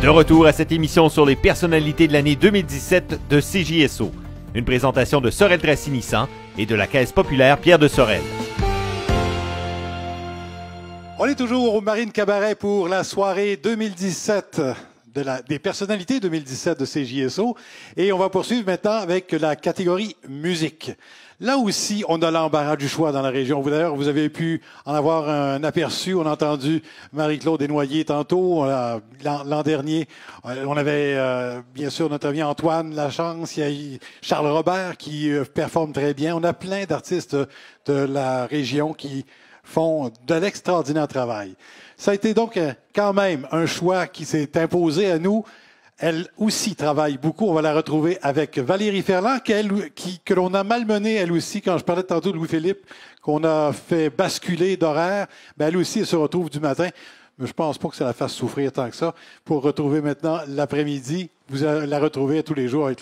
De retour à cette émission sur les personnalités de l'année 2017 de CJSO. Une présentation de Sorel Tracy-Nissan et de la Caisse populaire Pierre de Sorel. On est toujours au Marine Cabaret pour la soirée 2017 des personnalités 2017 de CJSO. Et on va poursuivre maintenant avec la catégorie musique. Là aussi, on a l'embarras du choix dans la région. D'ailleurs, vous avez pu en avoir un aperçu. On a entendu Marie-Claude Desnoyers tantôt. L'an dernier, on avait bien sûr notre ami Antoine Lachance. Il y a Charles Robert qui performe très bien. On a plein d'artistes de la région qui font de l'extraordinaire travail. Ça a été donc quand même un choix qui s'est imposé à nous. Elle aussi travaille beaucoup. On va la retrouver avec Valérie Ferland, que l'on a malmenée, elle aussi, quand je parlais tantôt de Louis-Philippe, qu'on a fait basculer d'horaire. Ben, elle aussi, elle se retrouve du matin. Mais je pense pas que ça la fasse souffrir tant que ça. Pour retrouver maintenant l'après-midi, vous allez la retrouver tous les jours avec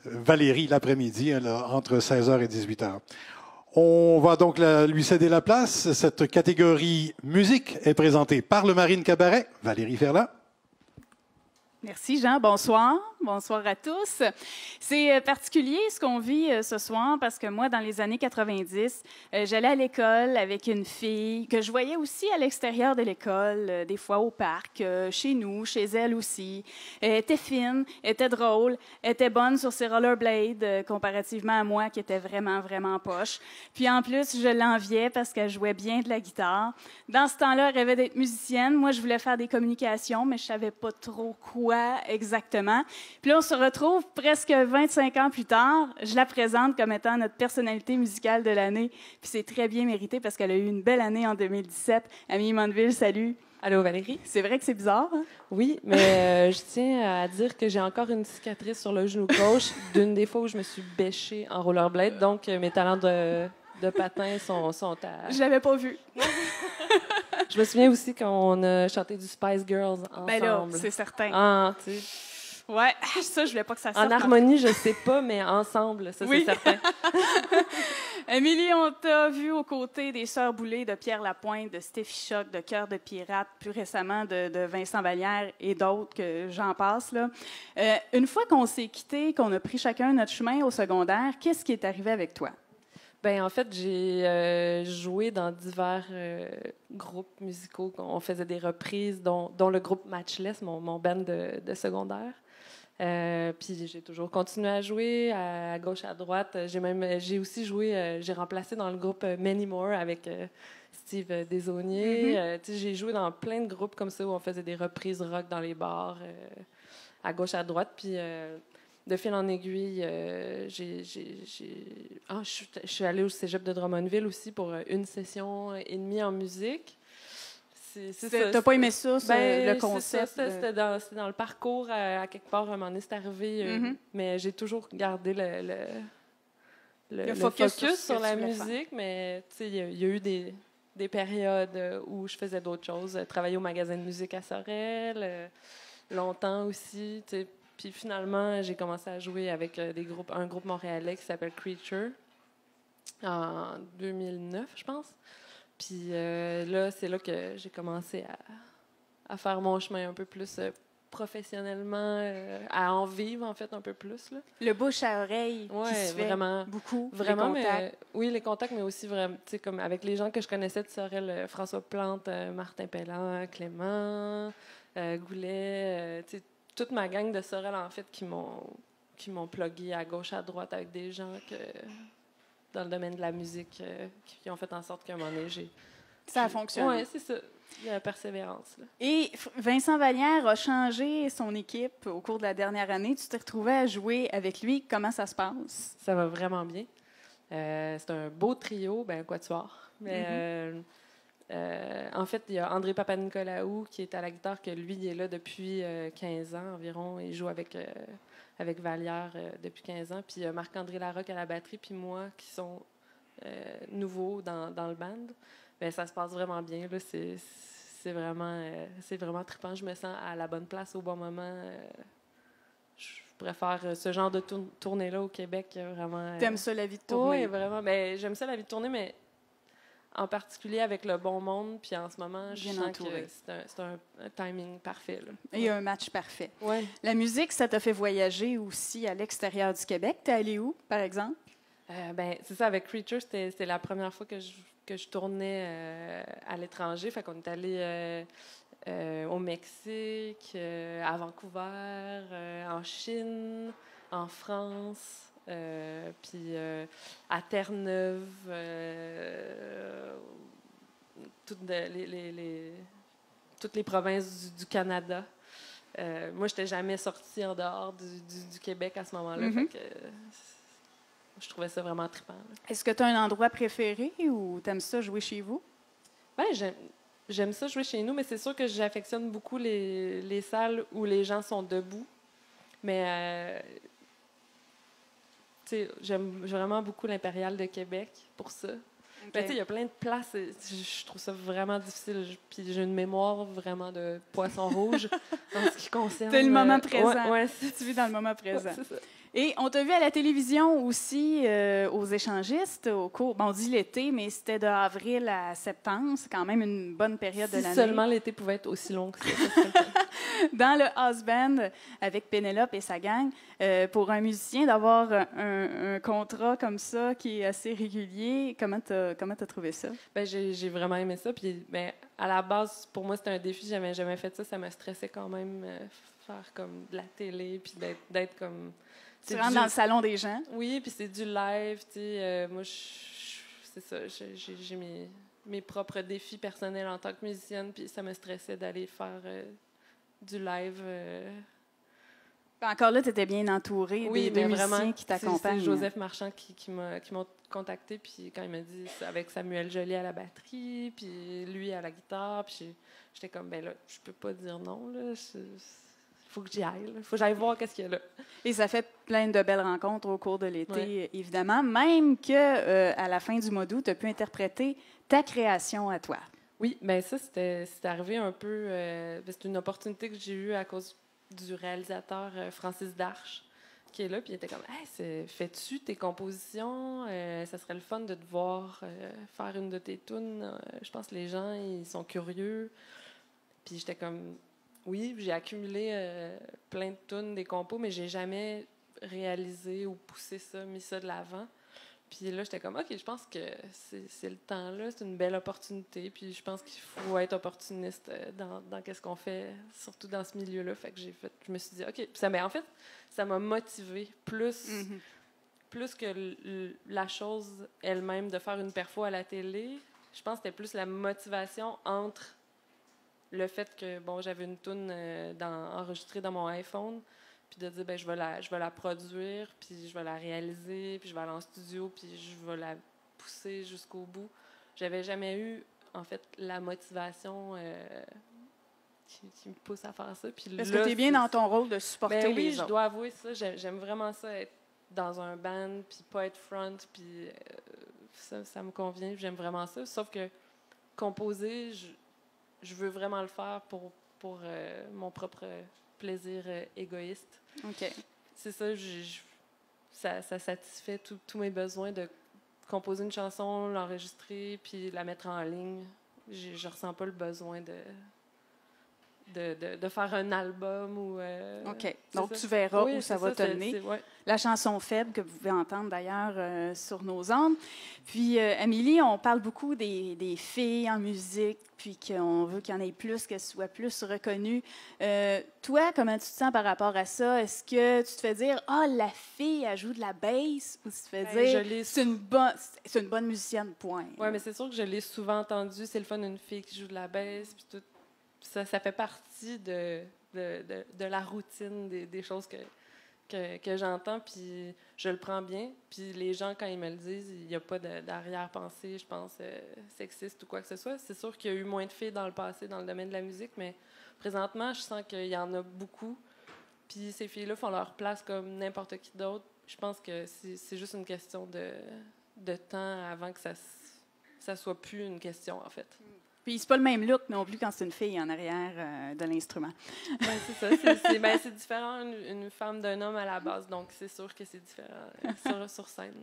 Valérie l'après-midi, entre 16h et 18h. On va donc lui céder la place. Cette catégorie musique est présentée par le Marine Cabaret, Valérie Ferland. Merci Jean, bonsoir. Bonsoir à tous. C'est particulier ce qu'on vit ce soir parce que moi, dans les années 90, j'allais à l'école avec une fille que je voyais aussi à l'extérieur de l'école, des fois au parc, chez nous, chez elle aussi. Elle était fine, elle était drôle, elle était bonne sur ses rollerblades comparativement à moi qui était vraiment, vraiment poche. Puis en plus, je l'enviais parce qu'elle jouait bien de la guitare. Dans ce temps-là, elle rêvait d'être musicienne. Moi, je voulais faire des communications, mais je savais pas trop quoi exactement. Puis là, on se retrouve presque 25 ans plus tard. Je la présente comme étant notre personnalité musicale de l'année. Puis c'est très bien mérité parce qu'elle a eu une belle année en 2017. Amélie Mandeville, salut. Allô, Valérie? C'est vrai que c'est bizarre, hein? Oui, mais je tiens à dire que j'ai encore une cicatrice sur le genou gauche d'une des fois où je me suis bêchée en rollerblade. Donc, mes talents de patin sont à... Je l'avais pas vu. Je me souviens aussi qu'on a chanté du Spice Girls ensemble. Ben là, c'est certain. Ah, tu sais. Ouais, ça, je voulais pas que ça sorte. En harmonie, je sais pas, mais ensemble, ça, oui. c'est certain. Amélie, on t'a vu aux côtés des Sœurs Boulay, de Pierre Lapointe, de Steffi Choc, de Cœur de Pirate, plus récemment de Vincent Vallière et d'autres que j'en passe. Là. Une fois qu'on s'est quittés, qu'on a pris chacun notre chemin au secondaire, qu'est-ce qui est arrivé avec toi? Ben en fait, j'ai joué dans divers groupes musicaux. On faisait des reprises, dont le groupe Matchless, mon band de secondaire. Puis j'ai toujours continué à jouer à gauche, à droite. J'ai aussi joué, j'ai remplacé dans le groupe Many More avec Steve Desaulniers. Mm-hmm. J'ai joué dans plein de groupes comme ça où on faisait des reprises rock dans les bars, à gauche, à droite. Puis de fil en aiguille, je suis allée au cégep de Drummondville aussi pour une session et demie en musique. T'as pas aimé ça, le concept? C'était dans le parcours, à quelque part, à un moment donné, c'est arrivé. Mais j'ai toujours gardé le focus sur la musique. Mais il y a eu des périodes où je faisais d'autres choses. Travailler au magasin de musique à Sorel, longtemps aussi. Puis finalement, j'ai commencé à jouer avec un groupe montréalais qui s'appelle Creature en 2009, je pense. Puis là, c'est là que j'ai commencé à faire mon chemin un peu plus professionnellement, à en vivre, en fait, un peu plus. Là. Le bouche à oreille qui se fait vraiment, beaucoup. Vraiment, les contacts. Oui, les contacts, mais aussi vraiment, comme avec les gens que je connaissais de Sorel, François Plante, Martin Pellant, Clément, Goulet, toute ma gang de Sorel, en fait, qui m'ont plugué à gauche, à droite avec des gens dans le domaine de la musique qui ont fait en sorte qu'à un moment donné, ça a fonctionné. Oui, c'est ça. Il y a la persévérance. Là. Et Vincent Vallière a changé son équipe au cours de la dernière année. Tu t'es retrouvé à jouer avec lui. Comment ça se passe? Ça va vraiment bien. C'est un beau trio, quatuor. Mais en fait, il y a André Papanicolaou qui est à la guitare, que lui, il est là depuis 15 ans environ. Il joue avec Vallière depuis 15 ans. Puis Marc-André Larocque à la batterie, puis moi, qui sont nouveaux dans le band. Ben, ça se passe vraiment bien. Là. C'est vraiment trippant. Je me sens à la bonne place au bon moment. Je préfère ce genre de tournée-là au Québec. Vraiment. T'aimes ça, la vie de tournée? Oui, vraiment. Ben, j'aime ça, la vie de tournée, mais en particulier avec le bon monde. Puis en ce moment, je Bien sens entouré. que c'est un timing parfait. Là. Et un match parfait. Ouais. La musique, ça t'a fait voyager aussi à l'extérieur du Québec. T'es allé où, par exemple? C'est ça, avec Creature, c'était la première fois que je tournais à l'étranger. Fait qu'on est allé au Mexique, à Vancouver, en Chine, en France, puis à Terre-Neuve, toutes les provinces du Canada. Moi, je n'étais jamais sortie en dehors du Québec à ce moment-là. Fait que, je trouvais ça vraiment trippant. Là. Est-ce que tu as un endroit préféré ou t'aimes ça jouer chez vous? J'aime ça jouer chez nous, mais c'est sûr que j'affectionne beaucoup les salles où les gens sont debout. Mais j'aime vraiment beaucoup l'Impérial de Québec pour ça. Okay. Il y a plein de places. Je trouve ça vraiment difficile. Puis j'ai une mémoire vraiment de poisson rouge en ce qui concerne... C'est le moment présent. Ouais, tu vis dans le moment présent. Ouais, c'est ça. Et on t'a vu à la télévision aussi aux échangistes au cours, on dit l'été, mais c'était d'avril à septembre. C'est quand même une bonne période de l'année. Seulement l'été pouvait être aussi long que ça. Dans le house band avec Pénélope et sa gang, pour un musicien d'avoir un contrat comme ça qui est assez régulier, comment t'as trouvé ça? J'ai vraiment aimé ça. Puis à la base, pour moi, c'était un défi. J'avais jamais fait ça. Ça me stressait quand même faire comme de la télé puis d'être comme... Tu rentres dans le salon des gens? Oui, puis c'est du live, tu sais. Moi, c'est ça. J'ai mes propres défis personnels en tant que musicienne, puis ça me stressait d'aller faire du live. Encore là, tu étais bien entourée des musiciens qui t'accompagnent. C'est Joseph Marchand qui m'a contacté, puis quand il m'a dit avec Samuel Joly à la batterie, puis lui à la guitare, puis j'étais comme, là, je peux pas dire non, là. Faut que j'y aille. Il faut que j'aille voir qu'est-ce qu'il y a là. Et ça fait plein de belles rencontres au cours de l'été, évidemment. Même que à la fin du mois d'août, tu as pu interpréter ta création à toi. Oui, bien ça, c'est arrivé un peu... c'est une opportunité que j'ai eue à cause du réalisateur Francis Darche, qui est là, puis il était comme « Hey, fais-tu tes compositions? Ça serait le fun de te voir faire une de tes tunes. Je pense que les gens, ils sont curieux. » Puis j'étais comme... Oui, j'ai accumulé plein de tunes, des compos, mais j'ai jamais réalisé ou poussé ça, mis ça de l'avant. Puis là, j'étais comme, OK, je pense que c'est le temps là, c'est une belle opportunité. Puis je pense qu'il faut être opportuniste dans qu'est-ce qu'on fait, surtout dans ce milieu-là. Fait que je me suis dit, OK. En fait, ça m'a motivée plus que la chose elle-même de faire une perfo à la télé. Je pense que c'était plus la motivation entre le fait que, j'avais une toune enregistrée dans mon iPhone, puis de dire, je vais la produire, puis je vais la réaliser, puis je vais aller en studio, puis je vais la pousser jusqu'au bout. J'avais jamais eu, en fait, la motivation qui me pousse à faire ça. Puis est-ce que tu es bien dans ton rôle de supporter les autres? Oui, je dois avouer ça. J'aime vraiment ça, être dans un band, puis pas être front, puis ça me convient. J'aime vraiment ça. Sauf que composer, je veux vraiment le faire pour mon propre plaisir égoïste. OK. C'est ça, ça satisfait tous mes besoins de composer une chanson, l'enregistrer, puis la mettre en ligne. Je ressens pas le besoin de faire un album ou... OK. Donc, tu verras où ça va te mener. Ouais. La chanson faible que vous pouvez entendre d'ailleurs sur nos ondes. Puis, Amélie, on parle beaucoup des filles en musique, puis qu'on veut qu'il y en ait plus, qu'elles soient plus reconnues. Toi, comment tu te sens par rapport à ça? Est-ce que tu te fais dire « Ah, la fille, elle joue de la bass » ou tu te fais dire « C'est une bonne musicienne, point ». Oui, mais c'est sûr que je l'ai souvent entendu. C'est le fun d'une fille qui joue de la bass, puis tout. Ça fait partie de la routine des choses que j'entends, puis je le prends bien. Puis les gens, quand ils me le disent, il n'y a pas d'arrière-pensée, je pense, sexiste ou quoi que ce soit. C'est sûr qu'il y a eu moins de filles dans le passé dans le domaine de la musique, mais présentement, je sens qu'il y en a beaucoup. Puis ces filles-là font leur place comme n'importe qui d'autre. Je pense que c'est juste une question de temps avant que ça soit plus une question, en fait. Puis c'est pas le même look non plus quand c'est une fille en arrière de l'instrument. Ouais, c'est ça. C'est différent une femme d'un homme à la base, donc c'est sûr que c'est différent sur scène.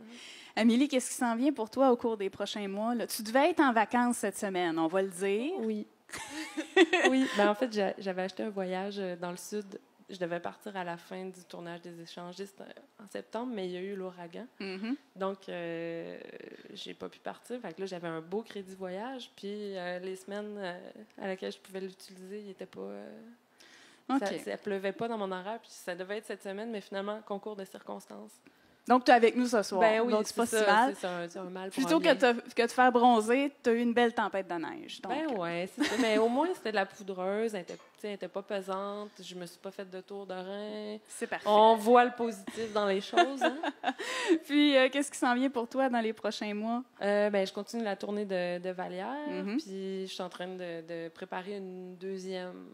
Amélie, qu'est-ce qui s'en vient pour toi au cours des prochains mois? Là? Tu devais être en vacances cette semaine, on va le dire. Oui. Oui. En fait, j'avais acheté un voyage dans le sud. Je devais partir à la fin du tournage des échangistes en septembre, mais il y a eu l'ouragan. Mm-hmm. Donc, j'ai pas pu partir. Fait que là, j'avais un beau crédit voyage. Puis, les semaines à laquelle je pouvais l'utiliser, il était pas... Ça pleuvait pas dans mon horaire. Puis, ça devait être cette semaine, mais finalement, concours de circonstances. Donc, tu es avec nous ce soir. Ben oui, donc, c'est pas ça, si mal. C'est un mal pour Plutôt un bien. que de faire bronzer, tu as eu une belle tempête de neige. Donc, Oui, c'est ça. Mais au moins, c'était de la poudreuse. Elle était pas pesante. Je me suis pas fait de tour de rein. c'est parfait. On voit le positif dans les choses. Hein? Puis, qu'est-ce qui s'en vient pour toi dans les prochains mois? Je continue la tournée de Vallière. Mm-hmm. Puis, je suis en train de préparer une deuxième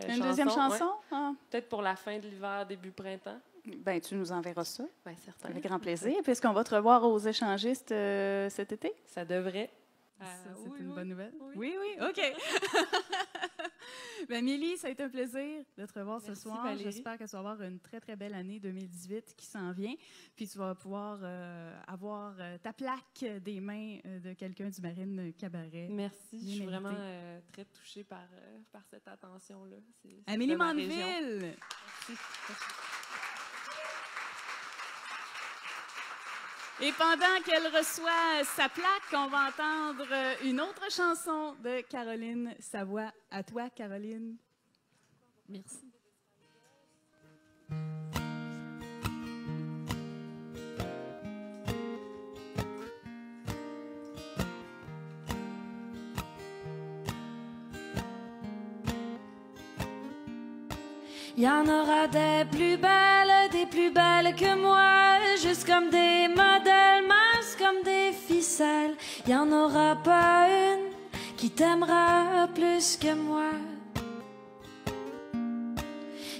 Une deuxième chanson? Ouais. Ah. Peut-être pour la fin de l'hiver, début printemps. Ben, tu nous enverras ça. Bien, certain. Avec grand plaisir. Puisqu'on va te revoir aux échangistes cet été. Ça devrait. C'est une bonne nouvelle. Oui, OK. Ben, Amélie, ça a été un plaisir de te revoir ce soir. Valérie. J'espère que tu vas avoir une très, très belle année 2018 qui s'en vient. Puis tu vas pouvoir avoir ta plaque des mains de quelqu'un du Marine Cabaret. Merci. Je suis Bien vraiment mérité. très touchée par cette attention-là. C'est Amélie de ma Mandeville. région. Merci. Et pendant qu'elle reçoit sa plaque, on va entendre une autre chanson de Caroline Savoie. À toi, Caroline. Merci. Il y en aura des plus belles que moi, juste comme des modèles, minces comme des ficelles. Il y en aura pas une qui t'aimera plus que moi.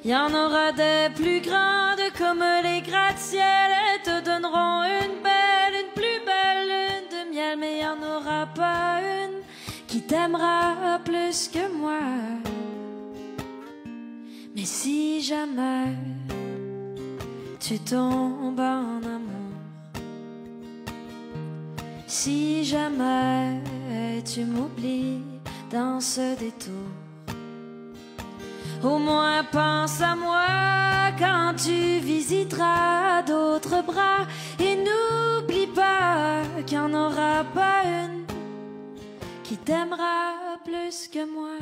Il y en aura des plus grandes comme les gratte-ciel, elles te donneront une plus belle lune de miel, mais il y en aura pas une qui t'aimera plus que moi. Mais si jamais tu tombes en amour, si jamais tu m'oublies dans ce détour, au moins pense à moi quand tu visiteras d'autres bras, et n'oublie pas qu'il n'y en aura pas une qui t'aimera plus que moi.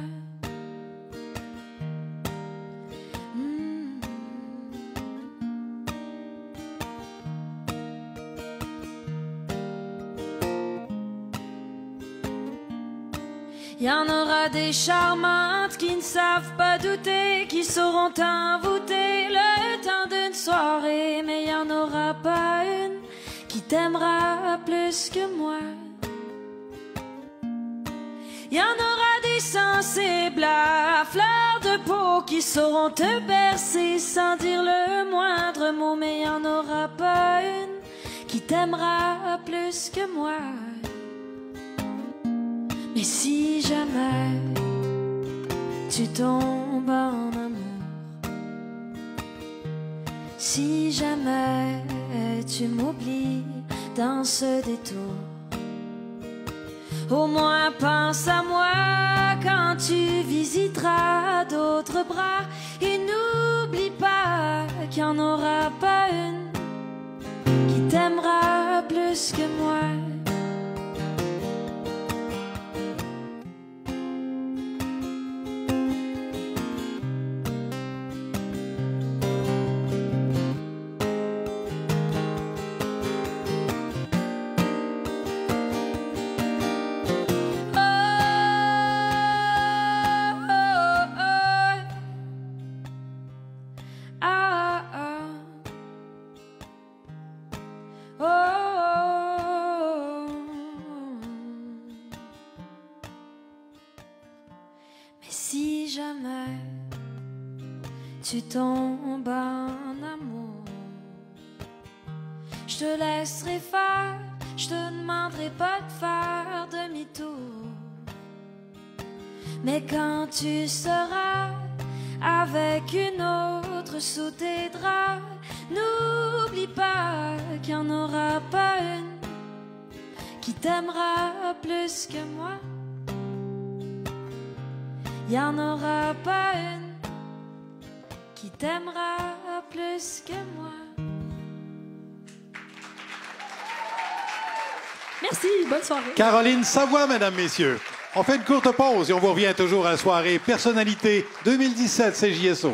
Il y en aura des charmantes qui ne savent pas douter, qui sauront t'envoûter le temps d'une soirée, mais il y en aura pas une qui t'aimera plus que moi. Il y en aura des sensibles à fleur de peau qui sauront te bercer sans dire le moindre mot, mais il y en aura pas une qui t'aimera plus que moi. Mais si jamais tu tombes en amour, si jamais tu m'oublies dans ce détour, au moins pense à moi quand tu visiteras d'autres bras, et n'oublie pas qu'il n'y en aura pas une qui t'aimera plus que moi. Si jamais tu tombes en amour, je te laisserai faire, je te demanderai pas de faire demi-tour. Mais quand tu seras avec une autre sous tes draps, n'oublie pas qu'il n'y en aura pas une qui t'aimera plus que moi. Il n'y en aura pas une qui t'aimera plus que moi. Merci, bonne soirée. Caroline Savoie, mesdames, messieurs. On fait une courte pause et on vous revient toujours à la soirée Personnalité 2017 CJSO.